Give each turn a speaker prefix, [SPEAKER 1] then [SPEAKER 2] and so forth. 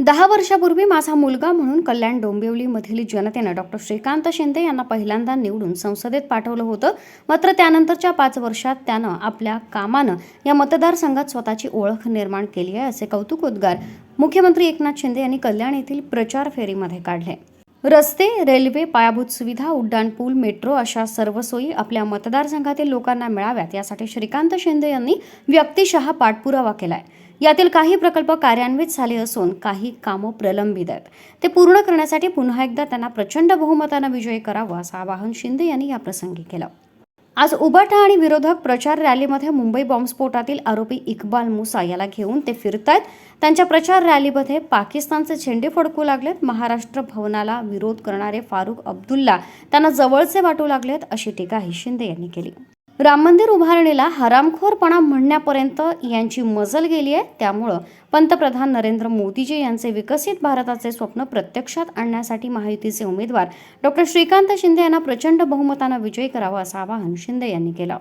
[SPEAKER 1] 10 वर्षापूर्वी माझा मुलगा म्हणून कल्याण डोंबिवलीमधील जनतेनं डॉक्टर श्रीकांत शिंदे यांना पहिल्यांदा निवडून संसदेत पाठवलं होतं. मात्र त्यानंतरच्या 5 वर्षात त्यानं आपल्या कामानं या मतदारसंघात स्वतःची ओळख निर्माण केली आहे, असे कौतुकोद्गार मुख्यमंत्री एकनाथ शिंदे यांनी कल्याण येथील प्रचार फेरीमध्ये काढले. रस्ते, रेल्वे, पायाभूत सुविधा, उड्डाणपूल, मेट्रो अशा सर्व सोयी आपल्या मतदारसंघातील लोकांना मिळाव्यात यासाठी श्रीकांत शिंदे यांनी व्यक्तिशः पाठपुरावा केलाय. यातील काही प्रकल्प कार्यान्वित झाले असून काही कामं प्रलंबित आहेत. ते पूर्ण करण्यासाठी पुन्हा एकदा त्यांना प्रचंड बहुमतानं विजयी करावं असं आवाहन शिंदे यांनी याप्रसंगी केलं. आज उबाटा आणि विरोधक प्रचार रॅलीमध्ये मुंबई बॉम्बस्फोटातील आरोपी इक्बाल मुसा याला घेऊन ते फिरतायत. त्यांच्या प्रचार रॅलीमध्ये पाकिस्तानचे झेंडे फडकू लागलेत. महाराष्ट्र भवनाला विरोध करणारे फारुख अब्दुल्ला त्यांना जवळचे वाटू लागलेत, अशी टीकाही शिंदे यांनी केली. राम मंदिर उभारणीला हरामखोरपणा म्हणण्यापर्यंत यांची मजल गेली आहे. त्यामुळं पंतप्रधान नरेंद्र मोदीजी यांचे विकसित भारताचे स्वप्न प्रत्यक्षात आणण्यासाठी महायुतीचे उमेदवार डॉक्टर श्रीकांत शिंदे यांना प्रचंड बहुमतानं विजयी करावा असं आवाहन शिंदे यांनी केलं.